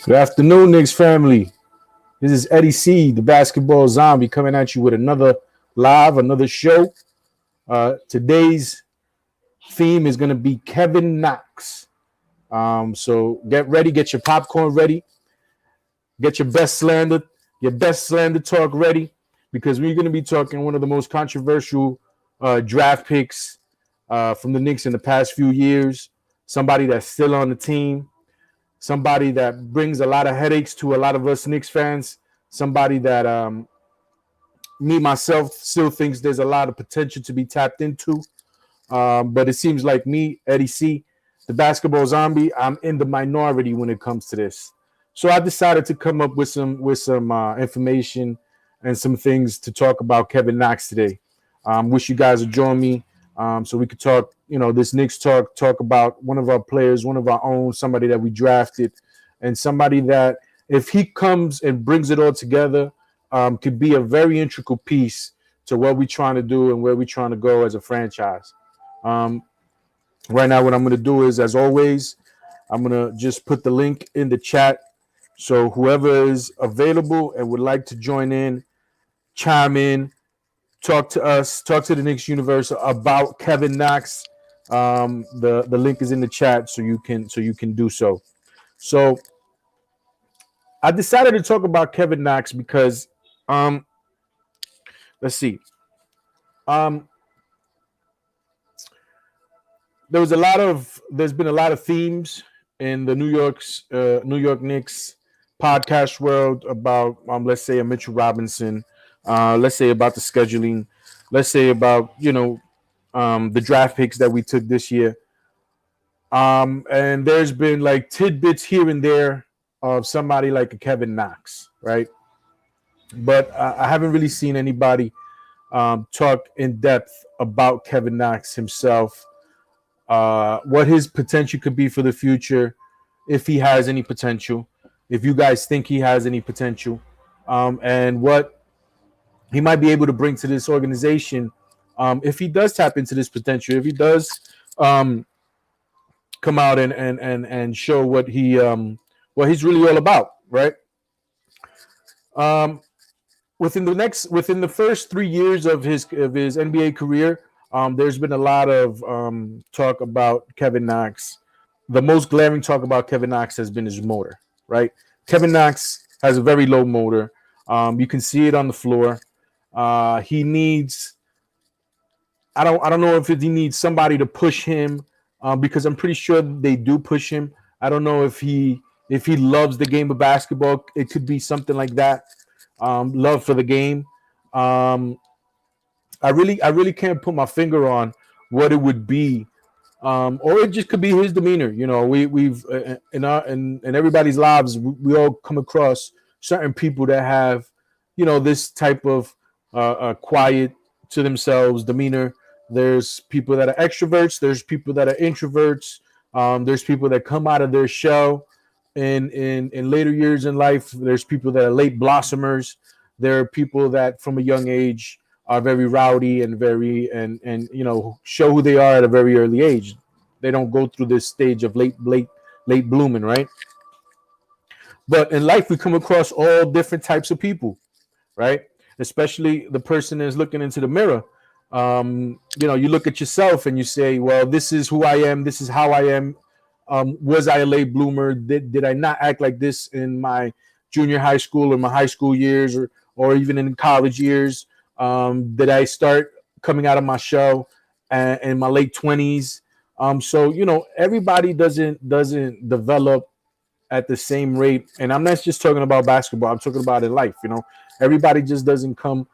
Good afternoon, Knicks family. This is Eddie C, the basketball zombie, coming at you with another show. Today's theme is going to be Kevin Knox. So get ready, get your popcorn ready, get your best slander talk ready, because we're going to be talking one of the most controversial draft picks from the Knicks in the past few years. Somebody that's still on the team. Somebody that brings a lot of headaches to a lot of us Knicks fans. Somebody that me, myself, still thinks there's a lot of potential to be tapped into. But it seems like me, Eddie C, the basketball zombie, I'm in the minority when it comes to this. So I decided to come up with some information and some things to talk about Kevin Knox today. Wish you guys would join me so we could talk, this Knicks talk about one of our players, one of our own, somebody that we drafted, and somebody that, if he comes and brings it all together, could be a very integral piece to what we're trying to do and where we're trying to go as a franchise. Right now, what I'm going to do is, as always, I'm going to just put the link in the chat. So whoever is available and would like to join in, chime in, talk to us, talk to the Knicks universe about Kevin Knox. The link is in the chat, so you can do so. So I decided to talk about Kevin Knox because let's see. There's been a lot of themes in the New York Knicks podcast world about let's say a Mitchell Robinson, let's say about the scheduling, let's say about the draft picks that we took this year. And there's been like tidbits here and there of somebody like a Kevin Knox, right? But I haven't really seen anybody talk in depth about Kevin Knox himself, what his potential could be for the future, if he has any potential, if you guys think he has any potential, and what he might be able to bring to this organization if he does tap into this potential, if he does come out and show what he's really all about, right? Within the first 3 years of his NBA career, there's been a lot of talk about Kevin Knox. The most glaring talk about Kevin Knox has been his motor, right? Kevin Knox has a very low motor. You can see it on the floor. He needs, I don't know if he needs somebody to push him, because I'm pretty sure they do push him. I don't know if he loves the game of basketball. It could be something like that. Love for the game. I really can't put my finger on what it would be, or it just could be his demeanor. We've in everybody's lives, we all come across certain people that have, this type of quiet to themselves demeanor. There's people that are extroverts. There's people that are introverts. There's people that come out of their shell in later years in life. There's people that are late blossomers. There are people that from a young age are very rowdy and show who they are at a very early age. They don't go through this stage of late blooming, right? But in life, we come across all different types of people, right? Especially the person is looking into the mirror. You look at yourself and you say, well, this is who I am. This is how I am. Was I a late bloomer? Did I not act like this in my junior high school or my high school years or even in college years? Did I start coming out of my shell in my late 20s? So everybody doesn't develop at the same rate. And I'm not just talking about basketball. I'm talking about in life. Everybody just doesn't come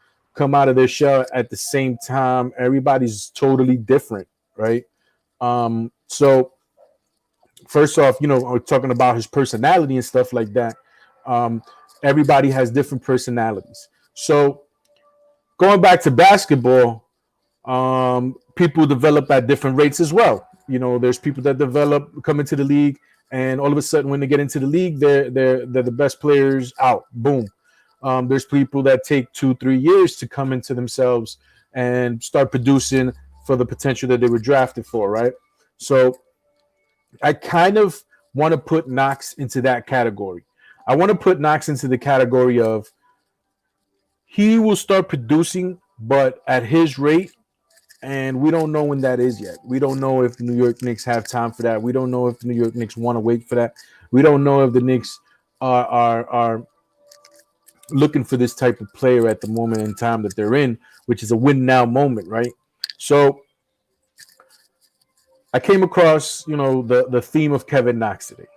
out of their shell at the same time. Everybody's totally different, right? So first off, we're talking about his personality and stuff like that. Everybody has different personalities. So going back to basketball, people develop at different rates as well. There's people that come into the league, and all of a sudden when they get into the league, they're the best players out. Boom. There's people that take 2-3 years to come into themselves and start producing for the potential that they were drafted for, right? So I kind of want to put Knox into that category. I want to put Knox into the category of he will start producing, but at his rate, and we don't know when that is yet. We don't know if the New York Knicks have time for that. We don't know if the New York Knicks want to wait for that. We don't know if the Knicks are looking for this type of player at the moment in time that they're in, which is a win now moment, right? So I came across, the theme of Kevin Knox today.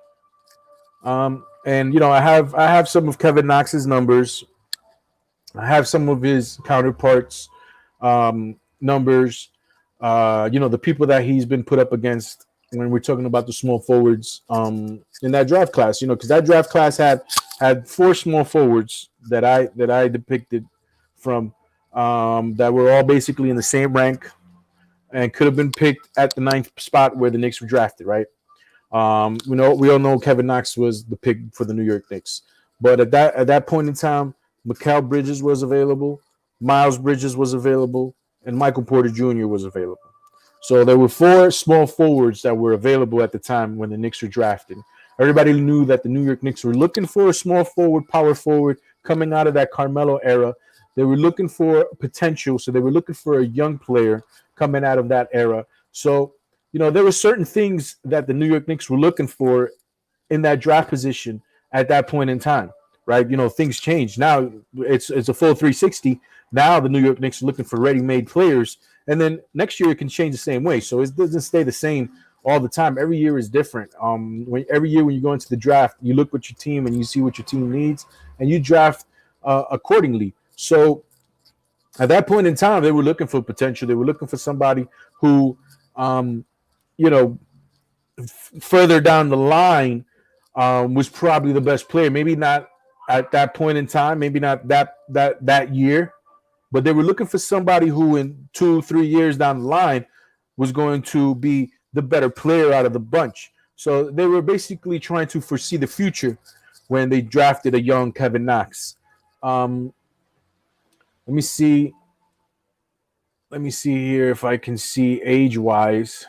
And I have some of Kevin Knox's numbers. I have some of his counterparts numbers. The people that he's been put up against when we're talking about the small forwards in that draft class. Because that draft class had 4 small forwards that I depicted from that were all basically in the same rank and could have been picked at the 9th spot where the Knicks were drafted, right? We all know Kevin Knox was the pick for the New York Knicks, but at that point in time, Mikal Bridges was available, Miles Bridges was available, and Michael Porter Jr. was available. So there were 4 small forwards that were available at the time when the Knicks were drafting. Everybody knew that the New York Knicks were looking for a small forward, power forward coming out of that Carmelo era. They were looking for potential, so they were looking for a young player coming out of that era. So, there were certain things that the New York Knicks were looking for in that draft position at that point in time, right? Things change. Now it's a full 360. Now the New York Knicks are looking for ready-made players, and then next year it can change the same way. So it doesn't stay the same all the time. Every year is different. Every year when you go into the draft, you look at your team and you see what your team needs, and you draft accordingly. So at that point in time, they were looking for potential. They were looking for somebody who, further down the line, was probably the best player. Maybe not at that point in time. Maybe not that year, but they were looking for somebody who, in 2-3 years down the line, was going to be the better player out of the bunch. So they were basically trying to foresee the future when they drafted a young Kevin Knox. Let me see here if I can see age-wise.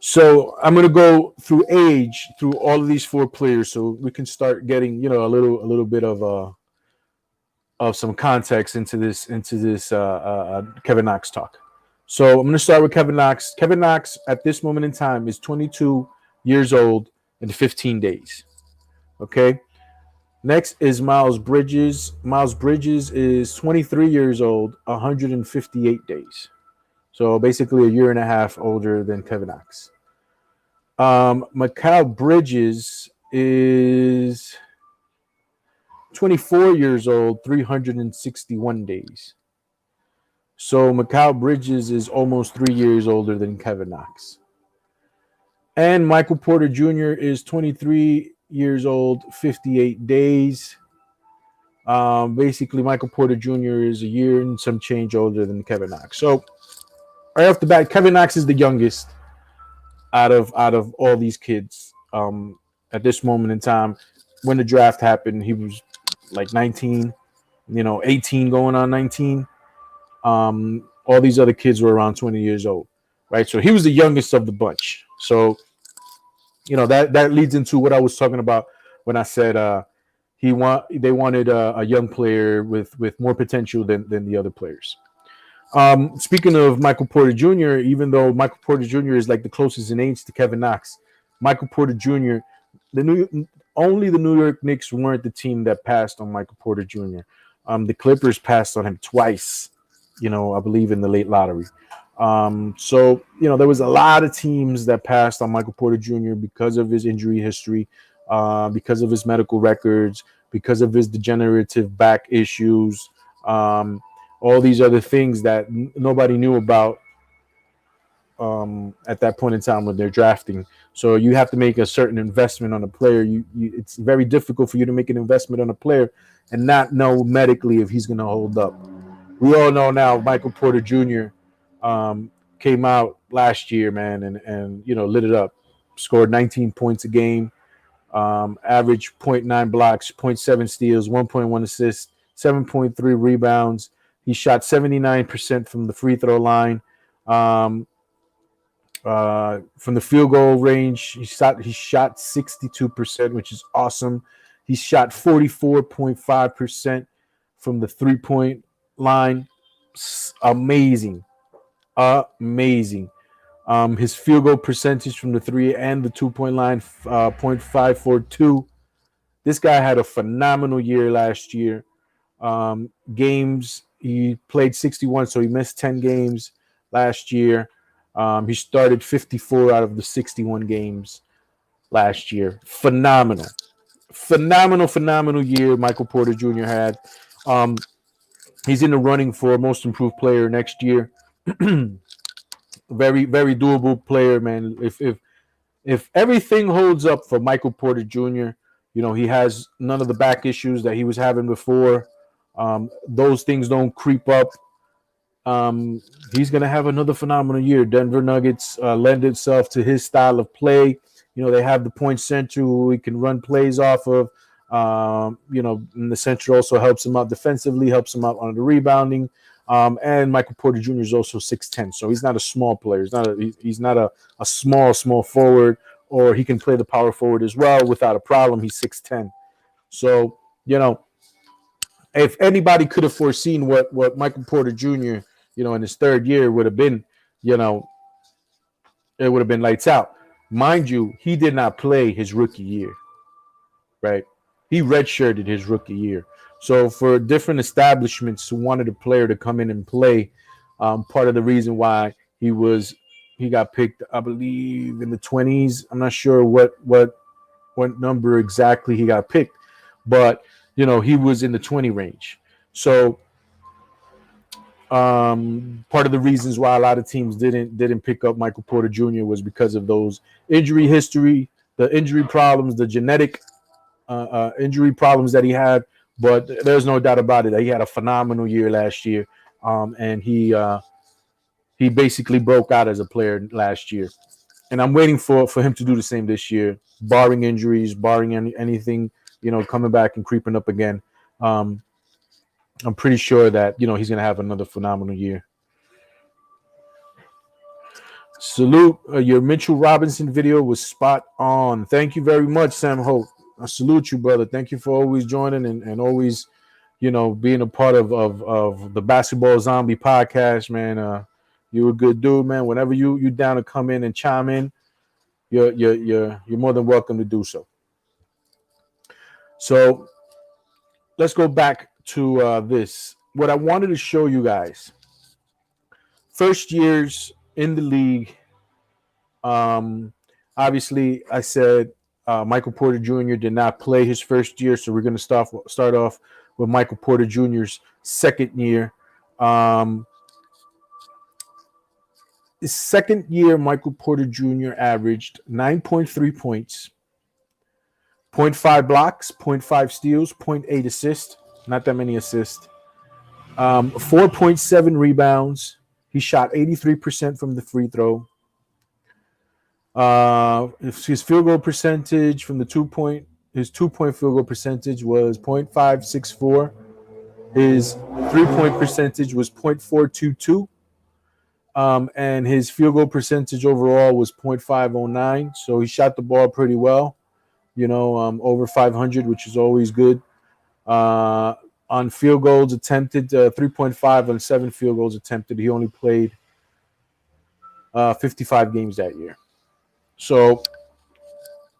So I'm going to go through age through all of these 4 players, so we can start getting a little bit of some context into this Kevin Knox talk. So I'm going to start with Kevin Knox. Kevin Knox at this moment in time is 22 years old and 15 days. Okay. Next is Miles Bridges. Miles Bridges is 23 years old, 158 days. So basically a year and a half older than Kevin Knox. Mikal Bridges is 24 years old, 361 days. So Mikal Bridges is almost 3 years older than Kevin Knox. And Michael Porter Jr. is 23 years old, 58 days. Basically, Michael Porter Jr. is a year and some change older than Kevin Knox. So right off the bat, Kevin Knox is the youngest out of all these kids. At this moment in time, when the draft happened, he was like 19, 18 going on 19. All these other kids were around 20 years old, right? So he was the youngest of the bunch. So, that leads into what I was talking about when I said they wanted a young player with more potential than the other players. Speaking of Michael Porter Jr., even though Michael Porter Jr. is like the closest in age to Kevin Knox, Michael Porter Jr., only the New York Knicks weren't the team that passed on Michael Porter Jr. The Clippers passed on him twice, I believe in the late lottery. So there was a lot of teams that passed on Michael Porter Jr. because of his injury history, because of his medical records, because of his degenerative back issues, all these other things that nobody knew about at that point in time when they're drafting. So you have to make a certain investment on a player. It's very difficult for you to make an investment on a player and not know medically if he's going to hold up. We all know now Michael Porter Jr. Came out last year, man, and lit it up. Scored 19 points a game, average 0.9 blocks, 0.7 steals, 1.1 assists, 7.3 rebounds. He shot 79% from the free throw line. From the field goal range, he shot 62%, which is awesome. He shot 44.5% from the 3-point line. Amazing. Amazing. His field goal percentage from the 3 and the 2-point line, 0.542. This guy had a phenomenal year last year. Games, he played 61, so he missed 10 games last year. He started 54 out of the 61 games last year. Phenomenal year Michael Porter Jr. had. He's in the running for most improved player next year. Very, very doable player, man. If everything holds up for Michael Porter Jr., you know, he has none of the back issues that he was having before. Those things don't creep up. He's going to have another phenomenal year. Denver Nuggets lend itself to his style of play. You know, they have the point center who he can run plays off of. You know, and the center also helps him out defensively, helps him out on the rebounding. And Michael Porter Jr. is also 6'10", so he's not a small player. He's not a small forward, or he can play the power forward as well without a problem. He's 6'10". So, you know, if anybody could have foreseen what Michael Porter Jr., you know, in his third year would have been, you know, it would have been lights out. Mind you, he did not play his rookie year, right? He redshirted his rookie year. So for different establishments who wanted a player to come in and play, part of the reason why he got picked, I believe, in the 20s. I'm not sure what number exactly he got picked, but you know, he was in the 20 range. So part of the reasons why a lot of teams didn't pick up Michael Porter Jr. was because of those injury history, the injury problems, the genetic injury problems that he had. But there's no doubt about it that he had a phenomenal year last year, and he basically broke out as a player last year. And I'm waiting for him to do the same this year, barring injuries, barring anything, you know, coming back and creeping up again. I'm pretty sure that, you know, he's going to have another phenomenal year. Salute. Your Mitchell Robinson video was spot on. Thank you very much, Sam Hope. I salute you, brother. Thank you for always joining and always, you know, being a part of the Basketball Zombie podcast, man. You're a good dude, man. Whenever you down to come in and chime in, you're more than welcome to do so. So let's go back to this. What I wanted to show you guys. First years in the league. Obviously, I said Michael Porter Jr. did not play his first year, so we're going to start off with Michael Porter Jr.'s second year. His second year, Michael Porter Jr. averaged 9.3 points, 0.5 blocks, 0.5 steals, 0.8 assists. Not that many assists. 4.7 rebounds. He shot 83% from the free throw. His field goal percentage from the 2-point, his 2-point field goal percentage was 0.564. His 3-point percentage was 0.422. And his field goal percentage overall was 0.509. So he shot the ball pretty well, you know, over 500, which is always good. On field goals attempted, 3.5 on 7 field goals attempted. He only played 55 games that year. So,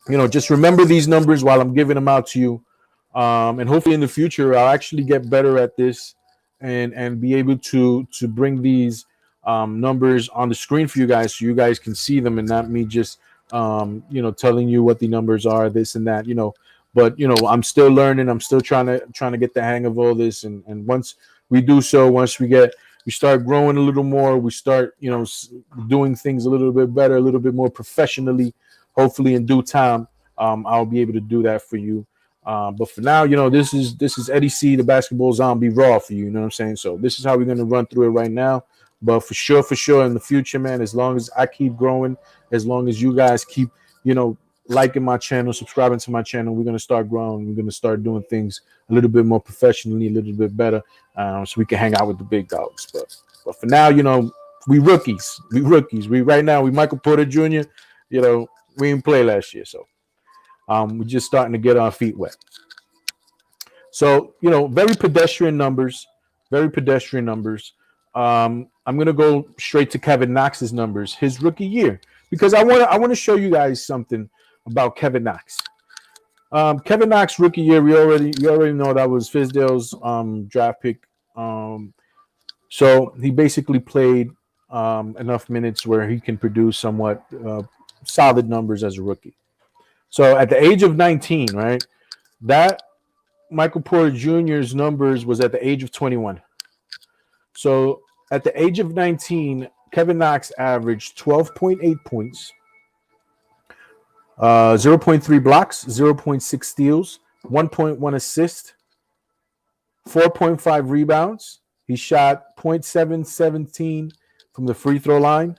you know, just remember these numbers while I'm giving them out to you. And hopefully in the future, I'll actually get better at this and be able to bring these numbers on the screen for you guys so you guys can see them and not me just, you know, telling you what the numbers are, this and that, you know. But, you know, I'm still learning. I'm still trying to get the hang of all this. And once we do so, once we start growing a little more, we start, you know, doing things a little bit better, a little bit more professionally, hopefully in due time, I'll be able to do that for you. But for now, you know, this is Eddie C, the Basketball Zombie raw for you. You know what I'm saying? So this is how we're going to run through it right now. But for sure, in the future, man, as long as I keep growing, as long as you guys keep, you know, liking my channel, subscribing to my channel, we're going to start growing. We're going to start doing things a little bit more professionally, a little bit better, so we can hang out with the big dogs. But for now, you know, We rookies. We right now we Michael Porter Jr. You know, we didn't play last year, so we're just starting to get our feet wet. So, you know, very pedestrian numbers. I'm gonna go straight to Kevin Knox's numbers, his rookie year, because I want to show you guys something about Kevin Knox. Kevin Knox rookie year, we already know that was Fizdale's draft pick. So he basically played enough minutes where he can produce somewhat solid numbers as a rookie. So at the age of 19, right, that Michael Porter Jr.'s numbers was at the age of 21. So at the age of 19, Kevin Knox averaged 12.8 points, 0.3 blocks, 0.6 steals, 1.1 assist, 4.5 rebounds. He shot .717 from the free throw line.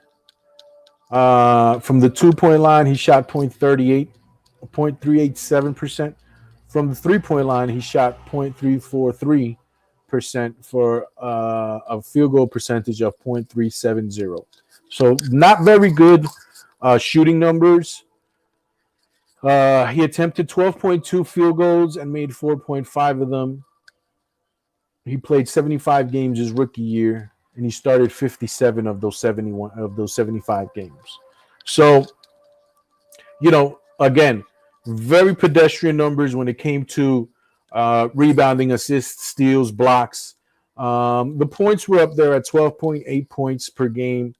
From the 2-point line, he shot .387%. From the 3-point line, he shot .343% for a field goal percentage of .370. So not very good shooting numbers. He attempted 12.2 field goals and made 4.5 of them. He played 75 games his rookie year, and he started 57 of those 75 games. So, you know, again, very pedestrian numbers when it came to rebounding, assists, steals, blocks. The points were up there at 12.8 points per game.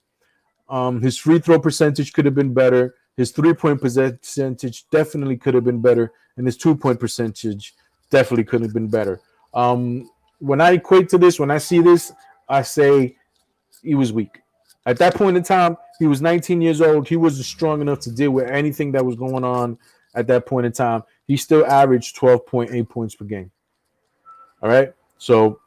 His free throw percentage could have been better. His 3-point percentage definitely could have been better. And his 2-point percentage definitely could have been better. When I equate to this, when I see this, I say he was weak. At that point in time, he was 19 years old. He wasn't strong enough to deal with anything that was going on at that point in time. He still averaged 12.8 points per game. All right? So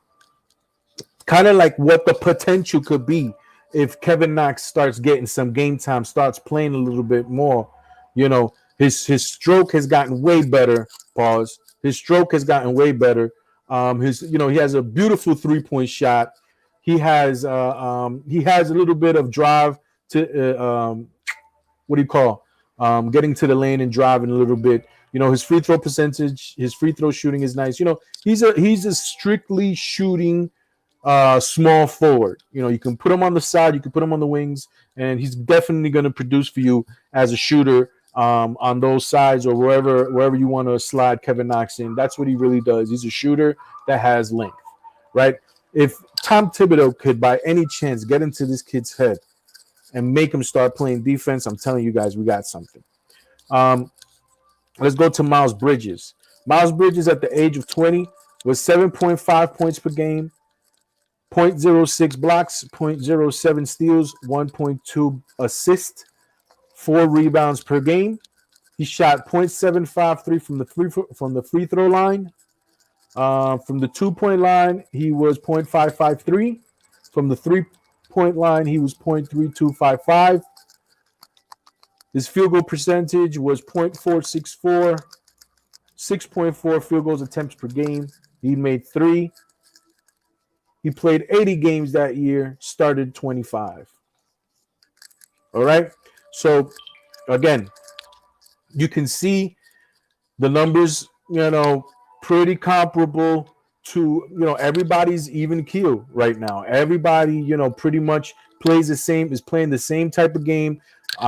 kind of like what the potential could be if Kevin Knox starts getting some game time, starts playing a little bit more. You know, his stroke has gotten way better. Pause. His stroke has gotten way better. He has a beautiful 3-point shot. He has a little bit of drive to getting to the lane and driving a little bit. You know, his free throw percentage, his free throw shooting is nice. You know, he's a strictly shooting small forward. You know, you can put him on the side, you can put him on the wings, and he's definitely going to produce for you as a shooter on those sides or wherever you want to slide Kevin Knox in. That's what he really does. He's a shooter that has length, right? If Tom Thibodeau could by any chance get into this kid's head and make him start playing defense, I'm telling you guys, we got something. Let's go to Miles Bridges. Miles Bridges at the age of 20 was 7.5 points per game, 0.06 blocks, 0.07 steals, 1.2 assists, 4 rebounds per game. He shot .753 from the free throw line. From the 2-point line, he was .553. From the 3-point line, he was .3255. His field goal percentage was .464, 6.4 field goals attempts per game. He made 3. He played 80 games that year, started 25. All right. So, again, you can see the numbers, you know, pretty comparable to, you know, everybody's even keel right now. Everybody, you know, pretty much is playing the same type of game.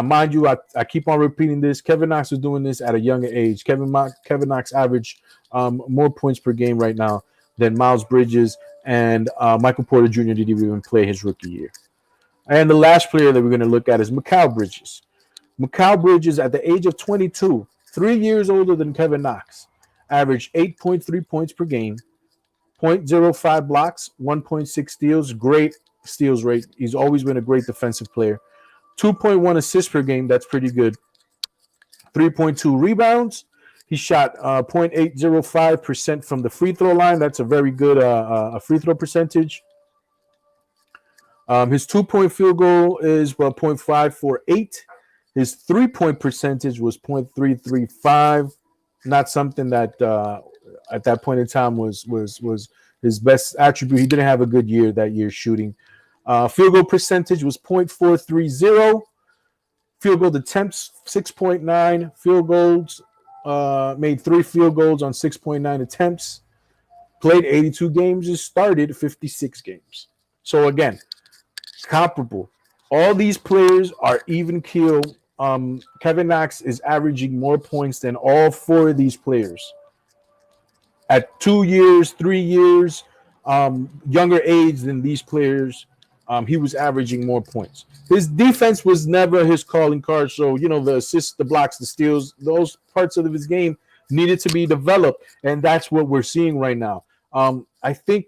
Mind you, I keep on repeating this. Kevin Knox is doing this at a younger age. Kevin Knox averaged more points per game right now than Miles Bridges and Michael Porter Jr. didn't even play his rookie year. And the last player that we're going to look at is Mikal Bridges. Mikal Bridges, at the age of 22, 3 years older than Kevin Knox, averaged 8.3 points per game, 0.05 blocks, 1.6 steals, great steals rate. He's always been a great defensive player. 2.1 assists per game, that's pretty good. 3.2 rebounds. He shot 0.805% from the free throw line. That's a very good free throw percentage. His 2-point field goal is .548. His 3-point percentage was .335. Not something that at that point in time was his best attribute. He didn't have a good year that year shooting. Field goal percentage was .430. Field goal attempts 6.9. Field goals, made 3 field goals on 6.9 attempts. Played 82 games and started 56 games. So again, comparable. All these players are even keel. Kevin Knox is averaging more points than all 4 of these players. At 2 years, 3 years, younger age than these players, he was averaging more points. His defense was never his calling card. So, the assists, the blocks, the steals, those parts of his game needed to be developed. And that's what we're seeing right now. I think,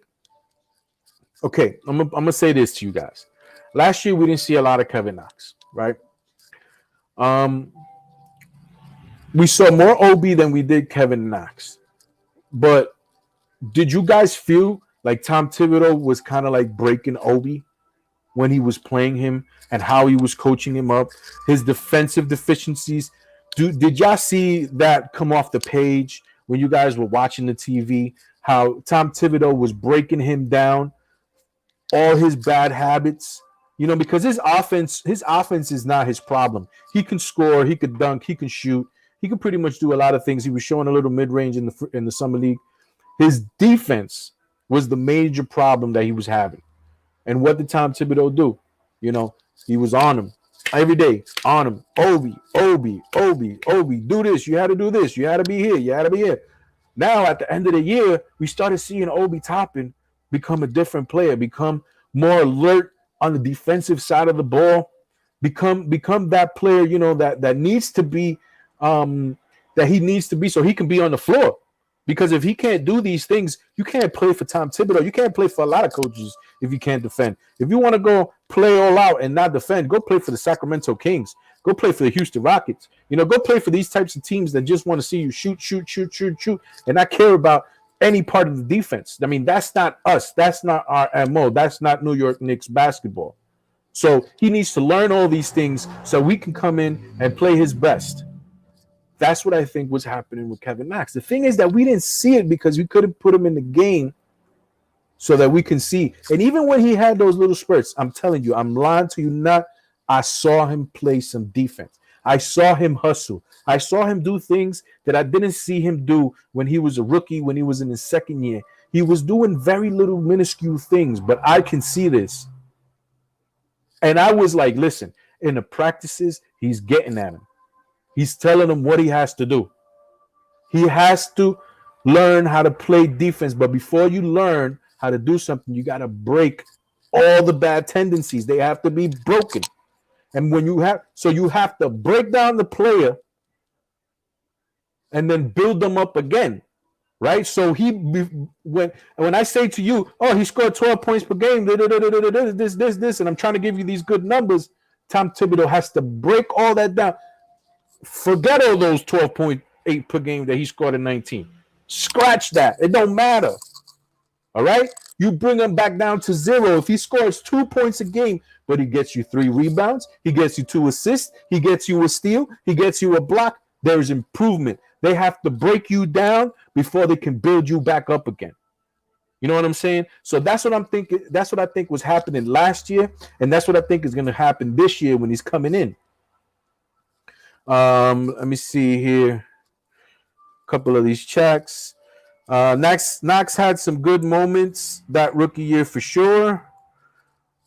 okay, I'm going to say this to you guys. Last year, we didn't see a lot of Kevin Knox, right? We saw more Obi than we did Kevin Knox. But did you guys feel like Tom Thibodeau was kind of like breaking Obi when he was playing him and how he was coaching him up? His defensive deficiencies. Did y'all see that come off the page when you guys were watching the TV? How Tom Thibodeau was breaking him down, all his bad habits. Because his offense is not his problem. He can score, he could dunk, he can shoot. He could pretty much do a lot of things. He was showing a little mid-range in the summer league. His defense was the major problem that he was having. And what did Tom Thibodeau do? He was on him every day. On him. Obi. Do this. You had to do this. You had to be here. You had to be here. Now, at the end of the year, we started seeing Obi Toppin become a different player, become more alert on the defensive side of the ball, become that player, that needs to be that he needs to be so he can be on the floor. Because if he can't do these things, you can't play for Tom Thibodeau. You can't play for a lot of coaches if you can't defend. If you want to go play all out and not defend, go play for the Sacramento Kings. Go play for the Houston Rockets. Go play for these types of teams that just want to see you shoot, and not care about any part of the defense. I mean, that's not us. That's not our MO. That's not New York Knicks basketball. So he needs to learn all these things so we can come in and play his best. That's what I think was happening with Kevin Knox. The thing is that we didn't see it because we couldn't put him in the game so that we can see. And even when he had those little spurts, I'm telling you, I'm lying to you not. I saw him play some defense. I saw him hustle. I saw him do things that I didn't see him do when he was a rookie, when he was in his second year. He was doing very little minuscule things, but I can see this. And I was like, listen, in the practices, he's getting at him. He's telling him what he has to do. He has to learn how to play defense. But before you learn how to do something, you got to break all the bad tendencies. They have to be broken. And you have to break down the player and then build them up again. Right? So when I say to you, oh, he scored 12 points per game, this, and I'm trying to give you these good numbers, Tom Thibodeau has to break all that down. Forget all those 12.8 per game that he scored in 19. Scratch that. It don't matter. All right? You bring him back down to 0. If he scores 2 points a game, but he gets you 3 rebounds, he gets you 2 assists, he gets you a steal, he gets you a block, there's improvement. They have to break you down before they can build you back up again. You know what I'm saying? So that's what I'm thinking. That's what I think was happening last year, and that's what I think is going to happen this year when he's coming in. Let me see here. A couple of these checks. Knox had some good moments that rookie year for sure.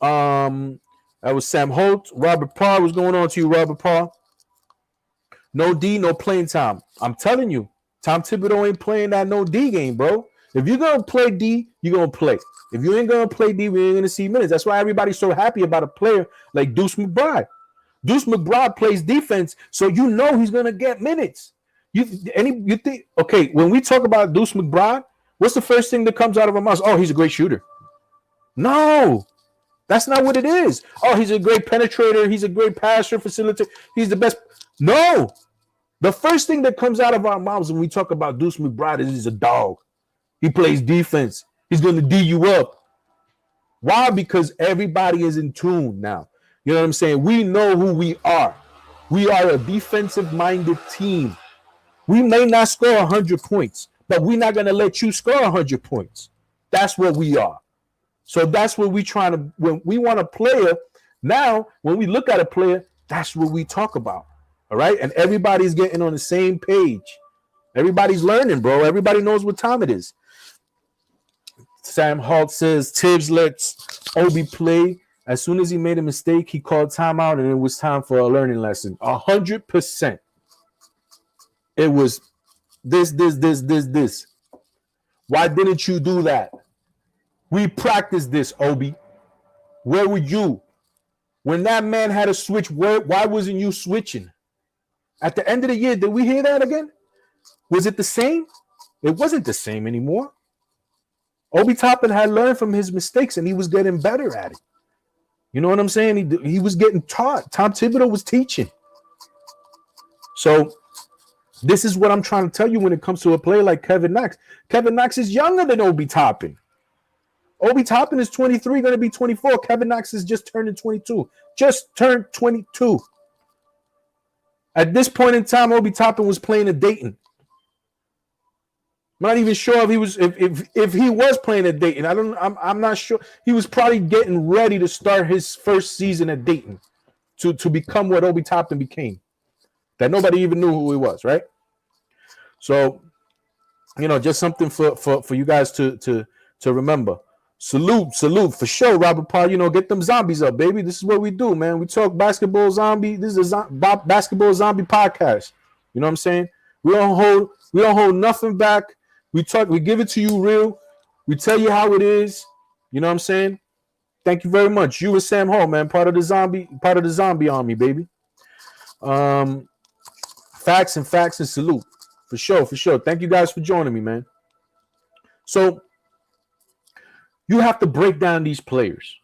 That was Sam Holt. Robert Parr. What's going on to you, Robert Parr? No D, no playing time. I'm telling you, Tom Thibodeau ain't playing that no D game, bro. If you're going to play D, you're going to play. If you ain't going to play D, we ain't going to see minutes. That's why everybody's so happy about a player like Deuce McBride. Deuce McBride plays defense, so you know he's going to get minutes. You think, okay, when we talk about Deuce McBride, what's the first thing that comes out of our mouths? Oh, he's a great shooter. No, that's not what it is. Oh, he's a great penetrator. He's a great passer, facilitator. He's the best. No, the first thing that comes out of our mouths when we talk about Deuce McBride is he's a dog. He plays defense. He's going to D you up. Why? Because everybody is in tune now. You know what I'm saying? We know who we are. We are a defensive-minded team. We may not score 100 points, but we're not going to let you score 100 points. That's what we are. So that's what we trying to, when we want a player, now when we look at a player, that's what we talk about. All right. And everybody's getting on the same page. Everybody's learning, bro. Everybody knows what time it is. Sam Halt says Tibbs lets Obi play. As soon as he made a mistake, he called timeout, and it was time for a learning lesson. 100%. It was this. Why didn't you do that? We practiced this, Obi. Where were you? When that man had a switch, why wasn't you switching? At the end of the year, did we hear that again? Was it the same? It wasn't the same anymore. Obi Toppin had learned from his mistakes, and he was getting better at it. You know what I'm saying? He was getting taught. Tom Thibodeau was teaching. So this is what I'm trying to tell you when it comes to a player like Kevin Knox. Kevin Knox is younger than Obi Toppin. Obi Toppin is 23, going to be 24. Kevin Knox is just turning 22. Just turned 22. At this point in time, Obi Toppin was playing at Dayton. I'm not even sure if he was if he was playing at Dayton. I'm not sure. He was probably getting ready to start his first season at Dayton to become what Obi Toppin became. That nobody even knew who he was, right? So, just something for you guys to remember. Salute for sure, Robert Paul. Get them zombies up, baby. This is what we do, man. We talk basketball zombie. This is a basketball zombie podcast. You know what I'm saying? We don't hold nothing back. We give it to you real. We tell you how it is. You know what I'm saying? Thank you very much. You and Sam Hall, man, part of the zombie army, baby. Facts and salute. For sure. Thank you guys for joining me, man. So you have to break down these players.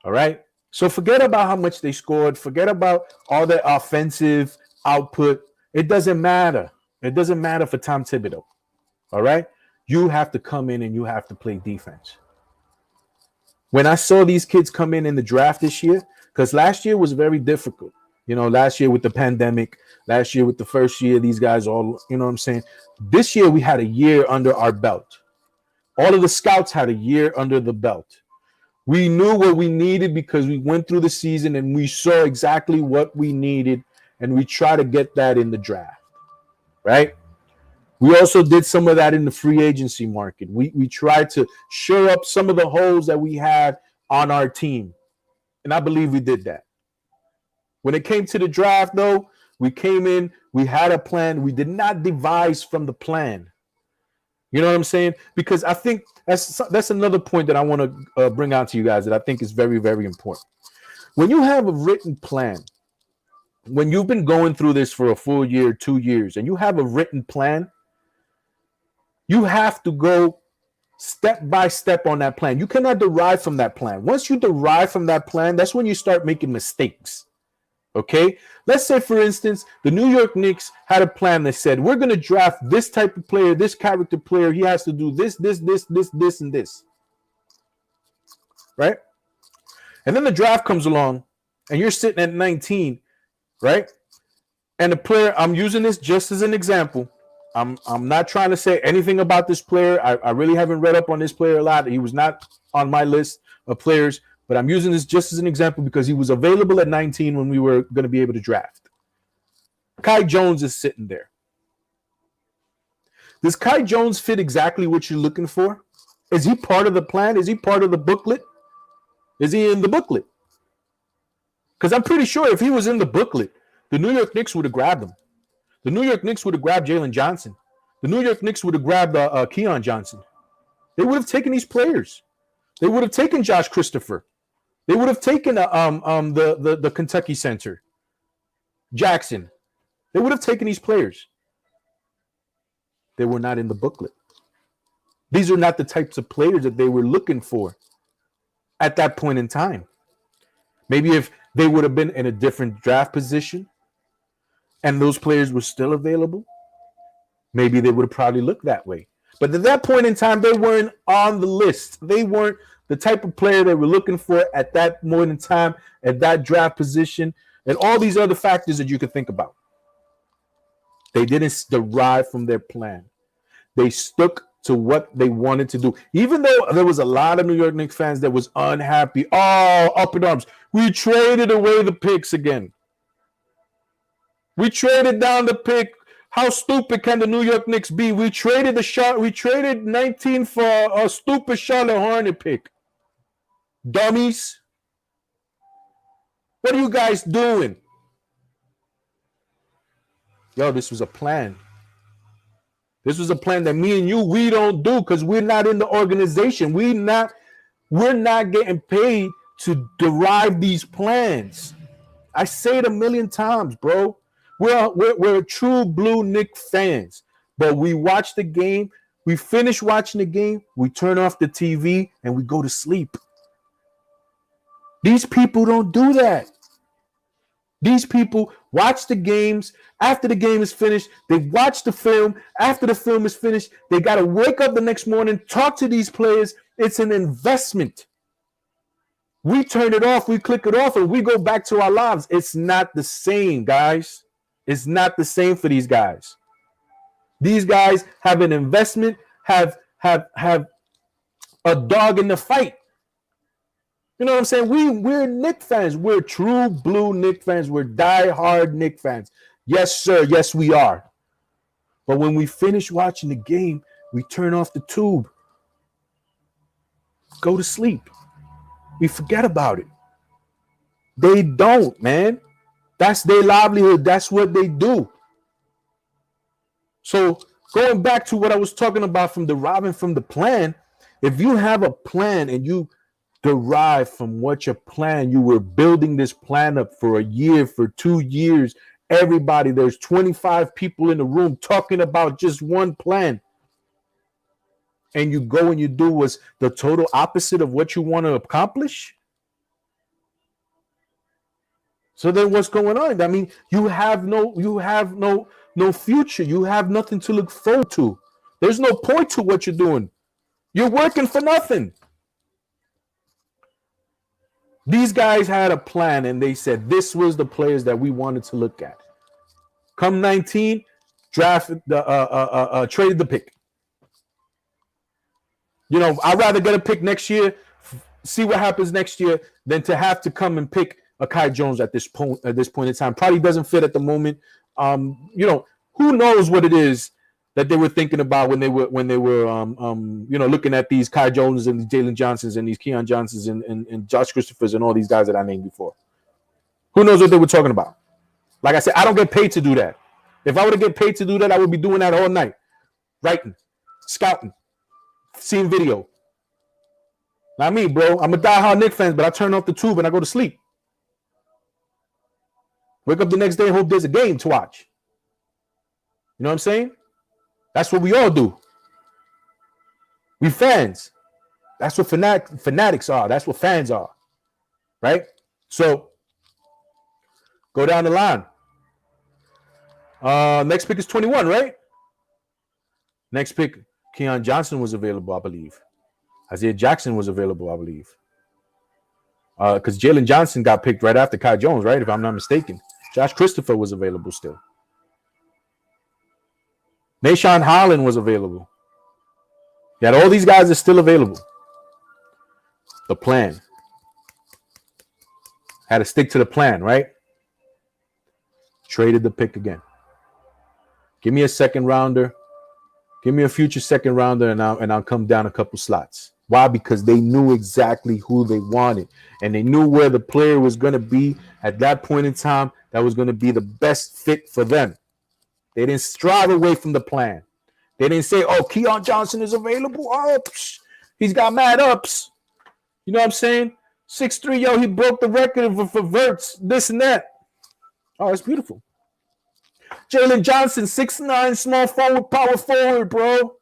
All right? So forget about how much they scored. Forget about all their offensive output. It doesn't matter. It doesn't matter for Tom Thibodeau. All right? You have to come in and you have to play defense. When I saw these kids come in the draft this year, because last year was very difficult. Last year with the pandemic, last year with the first year, these guys all, you know what I'm saying? This year we had a year under our belt. All of the scouts had a year under the belt. We knew what we needed because we went through the season and we saw exactly what we needed, and we try to get that in the draft, right? We also did some of that in the free agency market. We tried to shore up some of the holes that we had on our team, and I believe we did that. When it came to the draft, though, we came in, we had a plan. We did not devise from the plan. You know what I'm saying? Because I think that's another point that I want to bring out to you guys that I think is very, very important. When you have a written plan, when you've been going through this for a full year, 2 years, and you have a written plan, you have to go step by step on that plan. You cannot derive from that plan. Once you derive from that plan, that's when you start making mistakes. Okay? Let's say, for instance, the New York Knicks had a plan that said, we're going to draft this type of player, this character player. He has to do this, and this. Right? And then the draft comes along, and you're sitting at 19, right? And the player, I'm using this just as an example. I'm not trying to say anything about this player. I really haven't read up on this player a lot. He was not on my list of players, but I'm using this just as an example because he was available at 19 when we were going to be able to draft. Kai Jones is sitting there. Does Kai Jones fit exactly what you're looking for? Is he part of the plan? Is he part of the booklet? Is he in the booklet? Because I'm pretty sure if he was in the booklet, the New York Knicks would have grabbed him. The New York Knicks would have grabbed Jalen Johnson. The New York Knicks would have grabbed Keon Johnson. They would have taken these players. They would have taken Josh Christopher. They would have taken the Kentucky center, Jackson. They would have taken these players. They were not in the booklet. These are not the types of players that they were looking for at that point in time. Maybe if they would have been in a different draft position and those players were still available, maybe they would have probably looked that way. But at that point in time, they weren't on the list. They weren't the type of player they were looking for at that moment in time, at that draft position, and all these other factors that you could think about. They didn't derive from their plan. They stuck to what they wanted to do. Even though there was a lot of New York Knicks fans that was unhappy, up in arms. We traded away the picks again. We traded down the pick. How stupid can the New York Knicks be? We traded We traded 19 for a stupid Charlotte Hornet pick. Dummies. What are you guys doing? Yo, this was a plan. This was a plan that me and you, we don't do because we're not in the organization. We're not getting paid to derive these plans. I say it a million times, bro. We're true blue Knicks fans, but we watch the game. We finish watching the game. We turn off the TV and we go to sleep. These people don't do that. These people watch the games. After the game is finished, they watch the film. After the film is finished, they got to wake up the next morning, talk to these players. It's an investment. We turn it off, we click it off, and we go back to our lives. It's not the same, guys. It's not the same for these guys. These guys have an investment, have a dog in the fight. You know what I'm saying? We're Knicks fans. We're true blue Knicks fans. We're diehard Knicks fans. Yes, sir. Yes, we are. But when we finish watching the game, we turn off the tube. Go to sleep. We forget about it. They don't, man. That's their livelihood. That's what they do. So going back to what I was talking about from deriving from the plan, if you have a plan and you derive from what your plan, you were building this plan up for a year, for 2 years, everybody, there's 25 people in the room talking about just one plan. And you go and you do what's the total opposite of what you want to accomplish. So then what's going on? I mean, you have no future. You have nothing to look forward to. There's no point to what you're doing. You're working for nothing. These guys had a plan and they said this was the players that we wanted to look at. Come 19, draft trade the pick. You know, I'd rather get a pick next year, see what happens next year, than to have to come and pick a Kai Jones at this point in time. Probably doesn't fit at the moment. You know, who knows what it is that they were thinking about when they were looking at these Kai Jones and Jalen Johnsons and these Keon Johnsons and Josh Christophers and all these guys that I named before. Who knows what they were talking about? Like I said, I don't get paid to do that. If I were to get paid to do that, I would be doing that all night. Writing, scouting, seeing video. Not me, bro. I'm a diehard Knicks fan, but I turn off the tube and I go to sleep. Wake up the next day and hope there's a game to watch. You know what I'm saying? That's what we all do. We fans. That's what fanatics are. That's what fans are. Right? So, go down the line. Next pick is 21, right? Next pick, Keon Johnson was available, I believe. Isaiah Jackson was available, I believe. Because Jalen Johnson got picked right after Kai Jones, right? If I'm not mistaken. Josh Christopher was available still. Nashawn Holland was available. Yet all these guys are still available. The plan. Had to stick to the plan, right? Traded the pick again. Give me a second rounder. Give me a future second rounder, and I'll come down a couple slots. Why? Because they knew exactly who they wanted, and they knew where the player was going to be at that point in time that was going to be the best fit for them. They didn't strive away from the plan. They didn't say, oh, Keon Johnson is available. Oh, he's got mad ups. You know what I'm saying? 6'3", yo, he broke the record for verts, this and that. Oh, it's beautiful. Jalen Johnson, 6'9", small forward, power forward, bro.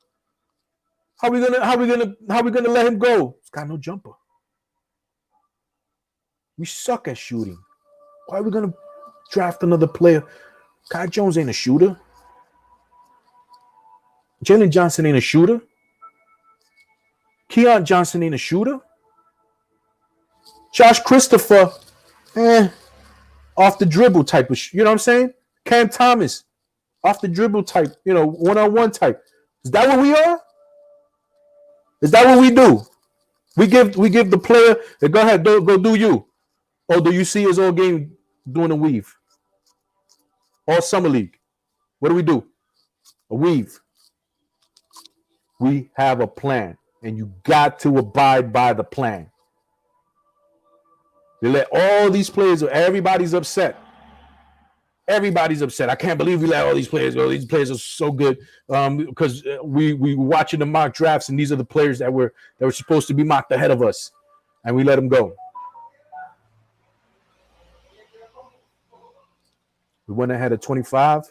How we gonna let him go? He's got no jumper. We suck at shooting. Why are we gonna draft another player? Kai Jones ain't a shooter. Jalen Johnson ain't a shooter. Keon Johnson ain't a shooter. Josh Christopher, off the dribble type of, you know what I'm saying? Cam Thomas, off the dribble type, one-on-one type. Is that what we are? Is that what we do? We give the player, go ahead, go do you. Or do you see his all game doing a weave? All summer league. What do we do? A weave. We have a plan, and you got to abide by the plan. They let all these players, everybody's upset. Everybody's upset. I can't believe we let all these players go. These players are so good because we were watching the mock drafts, and these are the players that were supposed to be mocked ahead of us, and we let them go. We went ahead at 25.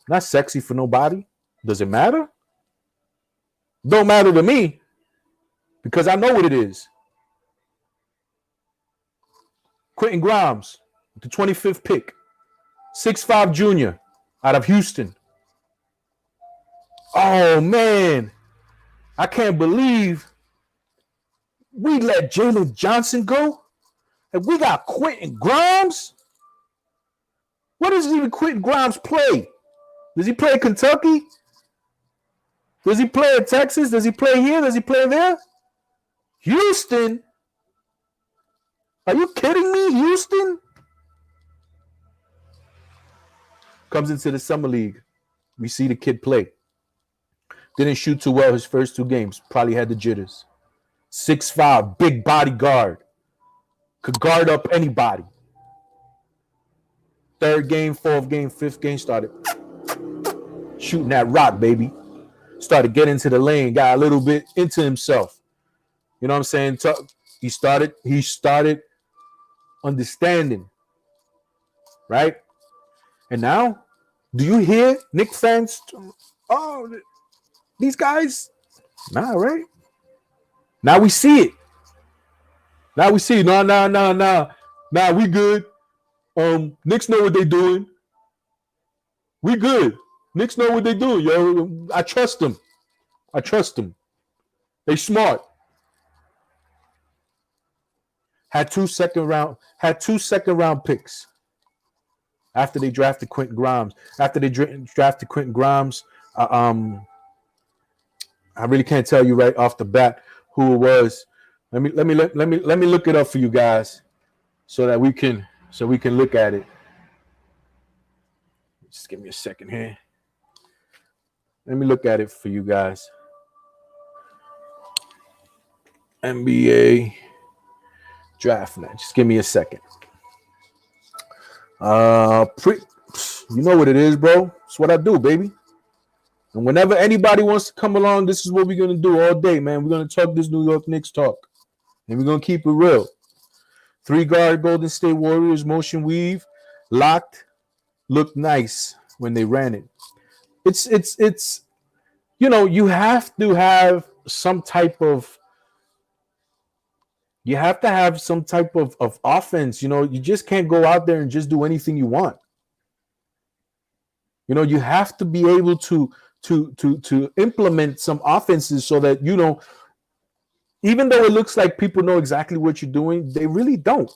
Not sexy for nobody. Does it matter? Don't matter to me because I know what it is. Quentin Grimes, the 25th pick, 6'5" junior out of Houston. Oh, man. I can't believe we let Jalen Johnson go. And we got Quentin Grimes. What does even Quentin Grimes play? Does he play Kentucky? Does he play in Texas? Does he play here? Does he play there? Houston? Are you kidding me? Houston? Comes into the summer league. We see the kid play. Didn't shoot too well his first 2 games. Probably had the jitters. 6'5", big body guard. Could guard up anybody. 3rd game, 4th game, 5th game, started shooting that rock, baby. Started getting into the lane, got a little bit into himself. You know what I'm saying? He started understanding, right? And now, do you hear Knicks fans? Oh, these guys? Nah, right? Now we see it. Now we see it. Nah, we good. Knicks know what they doing. We good. Knicks know what they doing, yo. I trust them. They smart. Had two second round picks after they drafted Quentin Grimes. After they drafted Quentin Grimes, I really can't tell you right off the bat who it was. Let me look it up for you guys so that we can look at it. Just give me a second here. Let me look at it for you guys. NBA draft night. Just give me a second. You know what it is, bro. It's what I do, baby. And whenever anybody wants to come along, this is what we're gonna do all day, man. We're gonna talk this New York Knicks talk, and we're gonna keep it real. 3-guard Golden State Warriors motion weave, locked, looked nice when they ran it. It's you know, you have to have some type of offense. You know, you just can't go out there and just do anything you want. You know, you have to be able to implement some offenses so that, you know, even though it looks like people know exactly what you're doing, they really don't.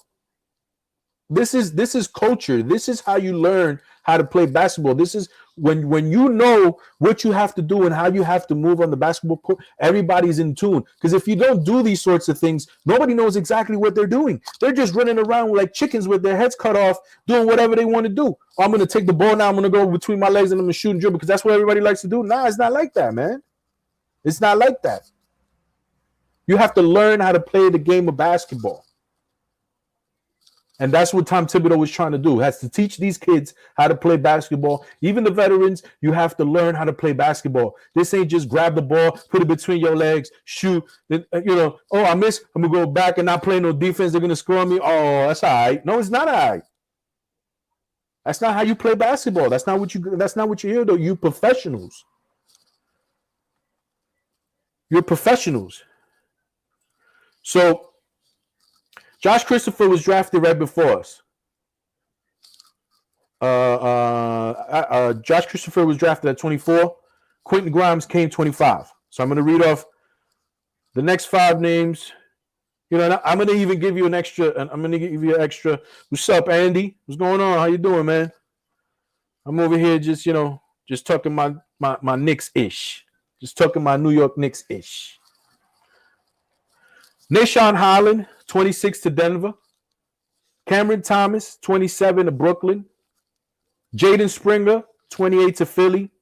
This is culture. This is how you learn how to play basketball. This is when you know what you have to do and how you have to move on the basketball court, everybody's in tune. Because if you don't do these sorts of things, nobody knows exactly what they're doing. They're just running around like chickens with their heads cut off, doing whatever they want to do. Oh, I'm going to take the ball now. I'm going to go between my legs and I'm going to shoot and dribble because that's what everybody likes to do. Nah, it's not like that, man. It's not like that. You have to learn how to play the game of basketball. And that's what Tom Thibodeau was trying to do, has to teach these kids how to play basketball. Even the veterans, you have to learn how to play basketball. This ain't just grab the ball, put it between your legs, shoot. Then, you know, oh, I missed. I'm going to go back and not play no defense. They're going to score on me. Oh, that's all right. No, it's not all right. That's not how you play basketball. That's not what you're here, though. You professionals. You're professionals. So, Josh Christopher was drafted right before us. Josh Christopher was drafted at 24. Quentin Grimes came 25. So I'm going to read off the next 5 names. You know, I'm going to even give you an extra. What's up, Andy? What's going on? How you doing, man? I'm over here just tucking my Knicks-ish. Just talking my New York Knicks-ish. Nashawn Holland, 26 to Denver. Cameron Thomas, 27 to Brooklyn. Jaden Springer, 28 to Philly.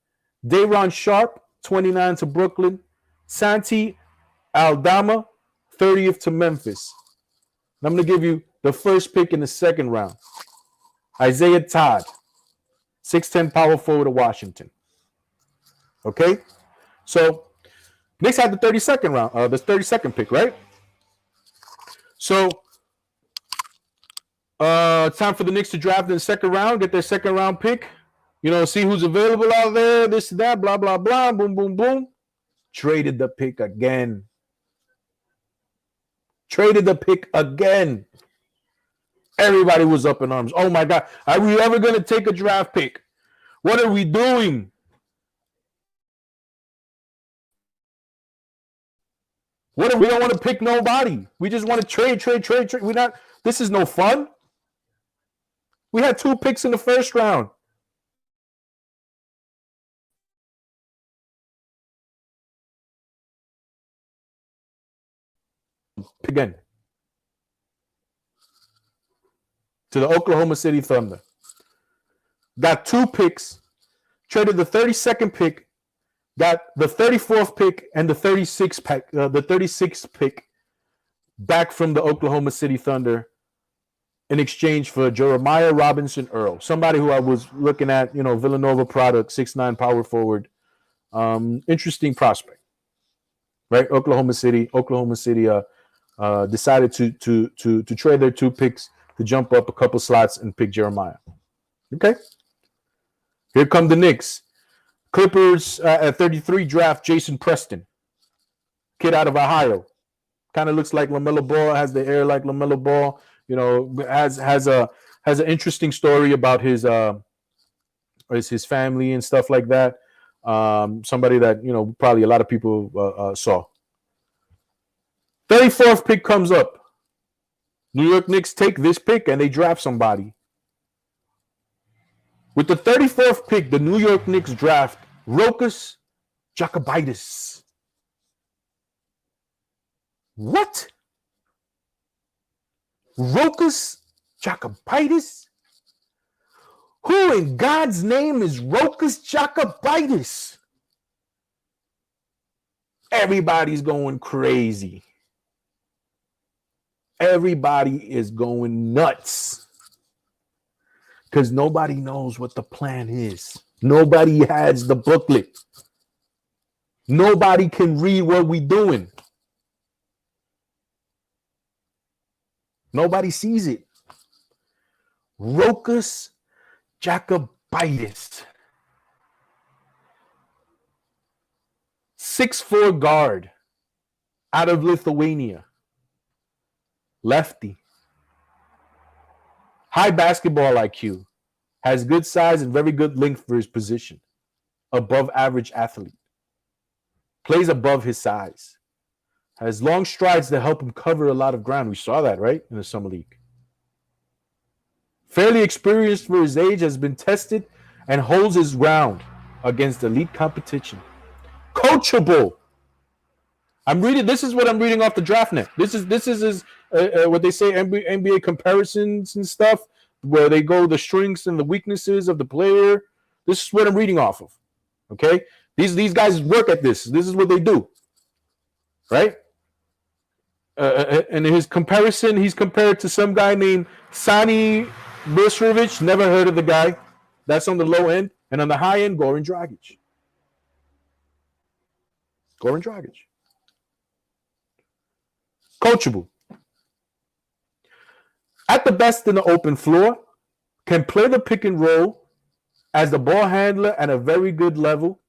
Day'Ron Sharpe, 29 to Brooklyn. Santi Aldama, 30th to Memphis. And I'm going to give you the first pick in the second round. Isaiah Todd, 6'10 power forward of Washington. Okay? So, Knicks had the 32nd round, the 32nd pick, right? So, time for the Knicks to draft in the second round, get their second round pick. You know, see who's available out there, this, that, blah, blah, blah, boom, boom, boom. Traded the pick again. Everybody was up in arms. Oh, my God. Are we ever going to take a draft pick? What are we doing? We don't want to pick nobody. We just want to trade. We're not. This is no fun. We had 2 picks in the first round. Again. To the Oklahoma City Thunder. Got 2 picks. Traded the 32nd pick. Got the 34th pick and the 36th pick back from the Oklahoma City Thunder in exchange for Jeremiah Robinson Earl, somebody who I was looking at, you know, Villanova product, 6'9 power forward, interesting prospect, right? Oklahoma City decided to trade their 2 picks to jump up a couple slots and pick Jeremiah. Okay, here come the Knicks. Clippers at 33 draft Jason Preston, kid out of Ohio. Kind of looks like LaMelo Ball, has the air like LaMelo Ball. You know, has an interesting story about his family and stuff like that. Somebody that, you know, probably a lot of people saw. 34th pick comes up. New York Knicks take this pick and they draft somebody. With the 34th pick, the New York Knicks draft Rokas Jokubaitis. What? Rokas Jokubaitis? Who in God's name is Rokas Jokubaitis? Everybody's going crazy. Everybody is going nuts. Because nobody knows what the plan is. Nobody has the booklet. Nobody can read what we're doing. Nobody sees it. Rokas Jokubaitis. 6'4" guard out of Lithuania. Lefty. High basketball IQ. Has good size and very good length for his position. Above average athlete. Plays above his size. Has long strides that help him cover a lot of ground. We saw that, right? In the Summer League. Fairly experienced for his age, has been tested and holds his ground against elite competition. Coachable. This is what I'm reading off the draft net. This is what they say, NBA comparisons and stuff, where they go the strengths and the weaknesses of the player. This is what I'm reading off of. Okay? These guys work at this. This is what they do. Right? And in his comparison, he's compared to some guy named Sani Bisrovic. Never heard of the guy. That's on the low end. And on the high end, Goran Dragic. Coachable. At the best in the open floor, can play the pick and roll as the ball handler at a very good level,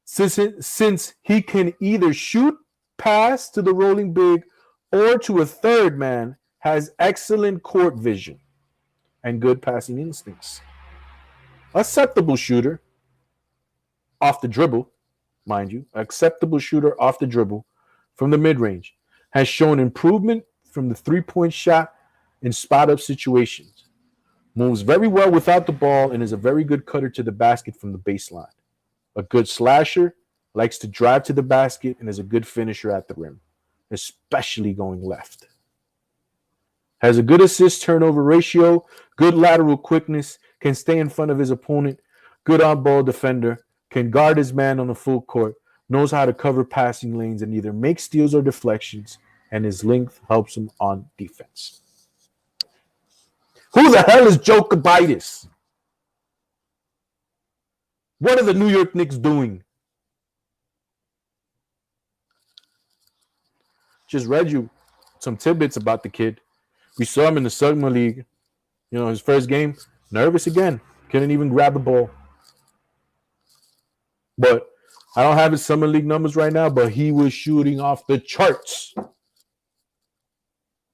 since he can either shoot, pass to the rolling big, or to a third man, has excellent court vision and good passing instincts. Acceptable shooter off the dribble, mind you, acceptable shooter off the dribble from the mid-range, has shown improvement from the three-point shot in spot-up situations. Moves very well without the ball and is a very good cutter to the basket from the baseline. A good slasher, likes to drive to the basket, and is a good finisher at the rim, especially going left. Has a good assist turnover ratio, good lateral quickness, can stay in front of his opponent, good on ball defender, can guard his man on the full court, knows how to cover passing lanes and either make steals or deflections, and his length helps him on defense. Who the hell is Jokibitis? What are the New York Knicks doing? Just read you some tidbits about the kid. We saw him in the Summer League. You know, his first game, nervous again. Couldn't even grab the ball. But I don't have his Summer League numbers right now, but he was shooting off the charts.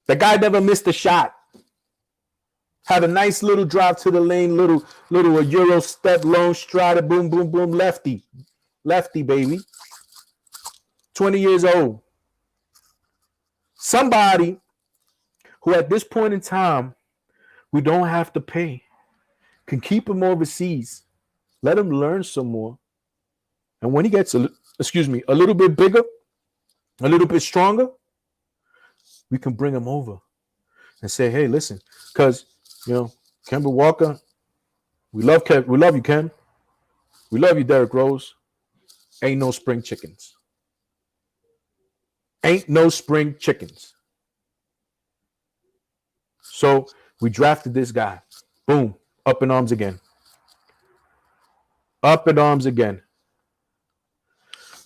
The guy never missed a shot. Had a nice little drive to the lane, little a Euro step, long stride, boom, boom, boom, lefty. Lefty, baby. 20 years old. Somebody who at this point in time, we don't have to pay, can keep him overseas, let him learn some more. And when he gets, a little bit bigger, a little bit stronger, we can bring him over and say, hey, listen, because, you know, Kemba Walker, we love you, Ken. We love you, Derrick Rose. Ain't no spring chickens. Ain't no spring chickens. So we drafted this guy. Boom. Up in arms again. Up in arms again.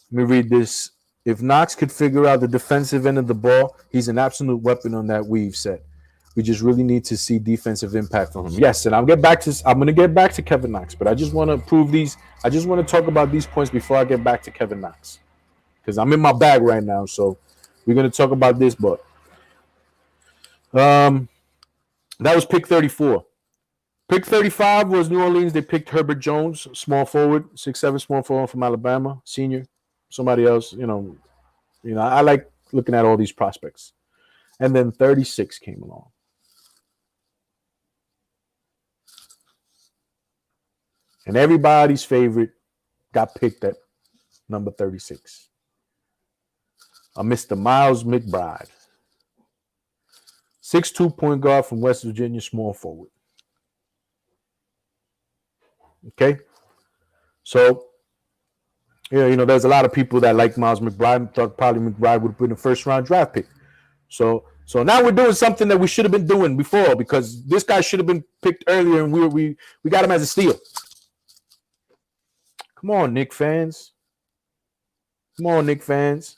Let me read this. If Knox could figure out the defensive end of the ball, he's an absolute weapon on that weave set. We just really need to see defensive impact from him. Yes, and I'm going to get back to Kevin Knox, but I just want to prove these. I just want to talk about these points before I get back to Kevin Knox, because I'm in my bag right now. So we're going to talk about this, but that was pick 34. Pick 35 was New Orleans. They picked Herbert Jones, small forward, 6'7", small forward from Alabama, senior. Somebody else, you know, I like looking at all these prospects. And then 36 came along. And everybody's favorite got picked at number 36. Mr. Miles McBride. 6'2" point guard from West Virginia, small forward. Okay? So, yeah, you know, there's a lot of people that like Miles McBride. Thought probably McBride would have been a first-round draft pick. So now we're doing something that we should have been doing before, because this guy should have been picked earlier, and we got him as a steal. Come on, Knick fans. Come on, Knick fans.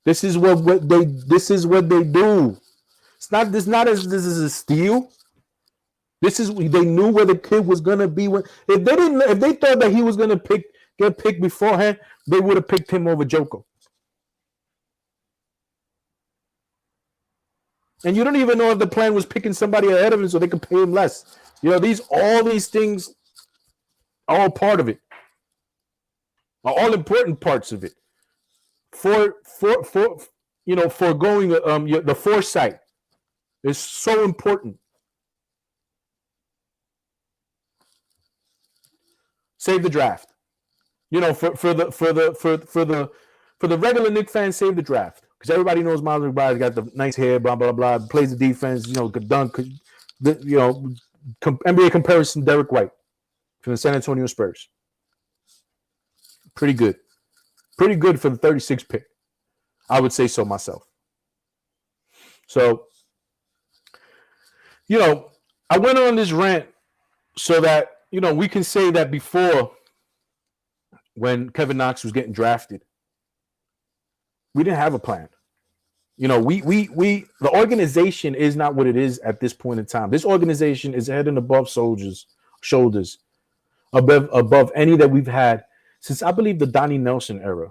This is what they do. This is a steal. They knew where the kid was gonna be. If they thought that he was gonna get picked beforehand, they would have picked him over Joko. And you don't even know if the plan was picking somebody ahead of him so they could pay him less. You know, all these things are all part of it. Are all important parts of it. Foregoing the foresight is so important. Save the draft. You know, for the regular Knicks fans, save the draft. Because everybody knows Miles McBride's got the nice hair, blah, blah, blah, plays the defense, you know, could dunk, NBA comparison, Derek White from the San Antonio Spurs. Pretty good. Pretty good for the 36th pick. I would say so myself. So, you know, I went on this rant so that, you know, we can say that before, when Kevin Knox was getting drafted, we didn't have a plan. You know, the organization is not what it is at this point in time. This organization is head and above shoulders, above any that we've had since, I believe, the Donnie Nelson era.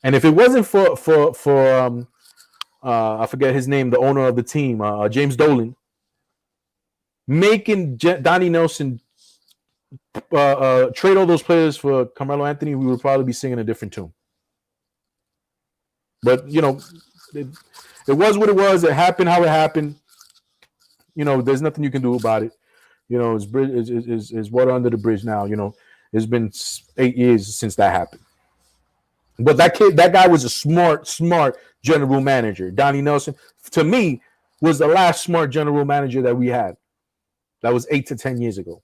And if it wasn't for I forget his name, the owner of the team, James Dolan, making Donnie Nelson trade all those players for Carmelo Anthony, we would probably be singing a different tune. But, you know, it was what it was. It happened how it happened. You know, there's nothing you can do about it. You know, it's water under the bridge now. You know, It's been 8 years since that happened. But that guy was a smart general manager. Donnie Nelson, to me, was the last smart general manager that we had. That was 8 to 10 years ago.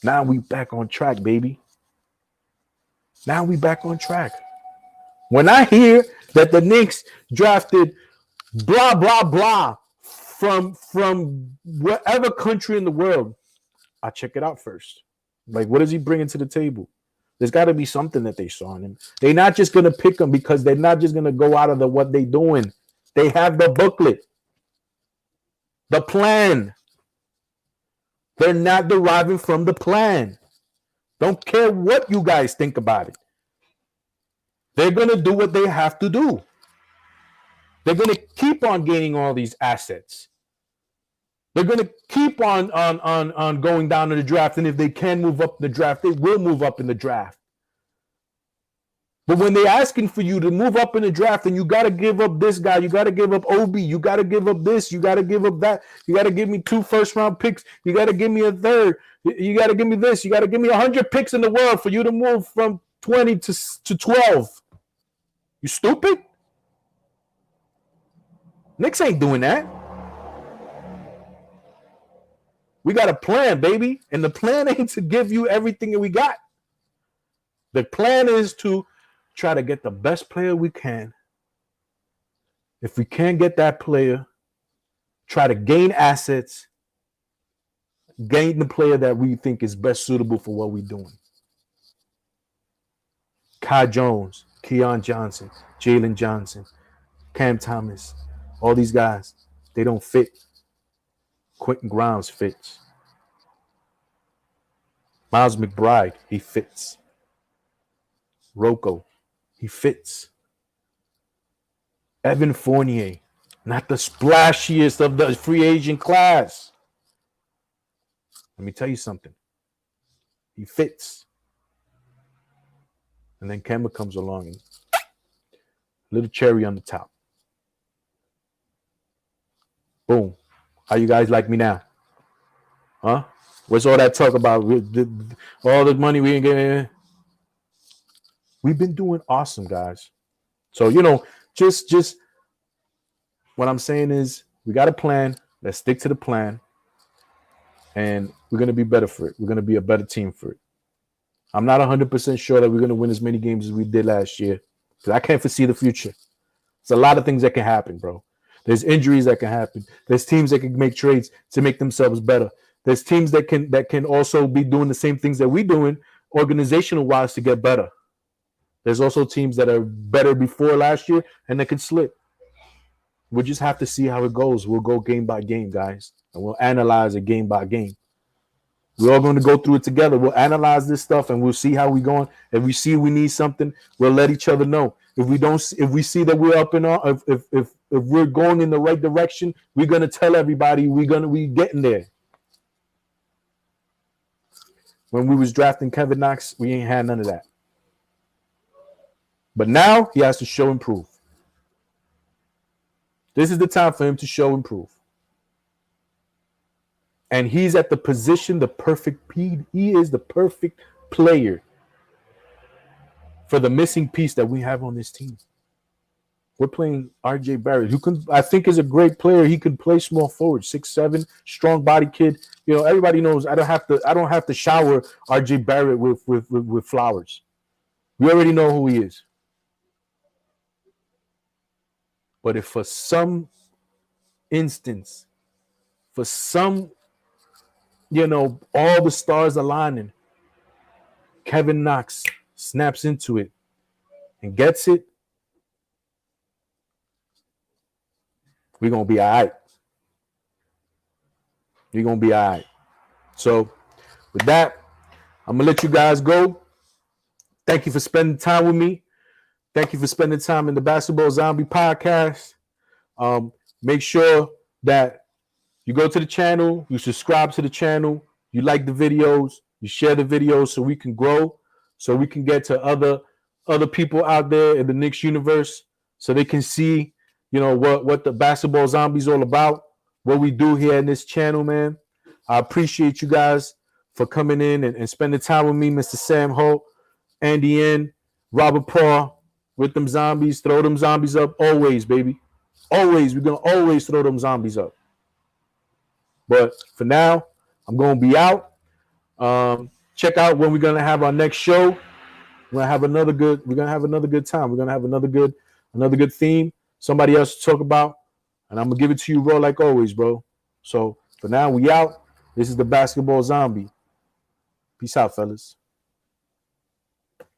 Now we back on track, baby. Now we back on track. When I hear that the Knicks drafted blah, blah, blah from whatever country in the world, I check it out first. Like, what is he bringing to the table? There's got to be something that they saw in him. They're not just going to pick him because they're not just going to go out of what they're doing. They have the booklet, the plan. They're not deriving from the plan. Don't care what you guys think about it. They're going to do what they have to do. They're going to keep on gaining all these assets. They're going to keep on going down in the draft. And if they can move up in the draft, they will move up in the draft. But when they're asking for you to move up in the draft and you got to give up this guy, you got to give up Obi, you got to give up this, you got to give up that, you got to give me 2 first-round picks, you got to give me a third, you got to give me this, you got to give me 100 picks in the world for you to move from 20 to 12. You stupid? Knicks ain't doing that. We got a plan, baby. And the plan ain't to give you everything that we got. The plan is to try to get the best player we can. If we can't get that player, try to gain assets, gain the player that we think is best suitable for what we're doing. Kai Jones, Keon Johnson, Jalen Johnson, Cam Thomas, all these guys, they don't fit. Quentin Grimes fits. Miles McBride, he fits. Rocco, he fits. Evan Fournier, not the splashiest of the free agent class. Let me tell you something. He fits. And then Kemba comes along and little cherry on the top. Boom. How you guys like me now? Huh? What's all that talk about? All the money we ain't getting. We've been doing awesome, guys. So, just what I'm saying is we got a plan. Let's stick to the plan. And we're going to be better for it. We're going to be a better team for it. I'm not 100% sure that we're going to win as many games as we did last year because I can't foresee the future. There's a lot of things that can happen, bro. There's injuries that can happen. There's teams that can make trades to make themselves better. There's teams that can also be doing the same things that we're doing organizational-wise to get better. There's also teams that are better before last year and that can slip. We'll just have to see how it goes. We'll go game by game, guys, and we'll analyze it game by game. We're all going to go through it together. We'll analyze this stuff and we'll see how we're going. If we see we need something, we'll let each other know. If we see that we're up and on, if we're going in the right direction, we're gonna tell everybody we getting there. When we was drafting Kevin Knox, we ain't had none of that. But now he has to show and prove. This is the time for him to show and prove. And he's at the position, he is the perfect player for the missing piece that we have on this team. We're playing RJ Barrett, who I think is a great player. He can play small forward, 6'7", strong body kid. Everybody knows I don't have to shower RJ Barrett with flowers. We already know who he is. But if for some instance, all the stars aligning, Kevin Knox snaps into it and gets it, we're going to be all right. We're going to be all right. So with that, I'm going to let you guys go. Thank you for spending time with me. Thank you for spending time in the Basketball Zombie podcast. Make sure that you go to the channel, you subscribe to the channel, you like the videos, you share the videos so we can grow, so we can get to other people out there in the Knicks universe so they can see, what the Basketball Zombie is all about, what we do here in this channel, man. I appreciate you guys for coming in and spending time with me, Mr. Sam Holt, Andy N, Robert Paul, with them zombies. Throw them zombies up always, baby. Always. We're going to always throw them zombies up. But for now, I'm going to be out. Check out when we're going to have our next show. We're going to have another good time. We're going to have another good theme. Somebody else to talk about. And I'm going to give it to you raw like always, bro. So for now, we out. This is the Basketball Zombie. Peace out, fellas.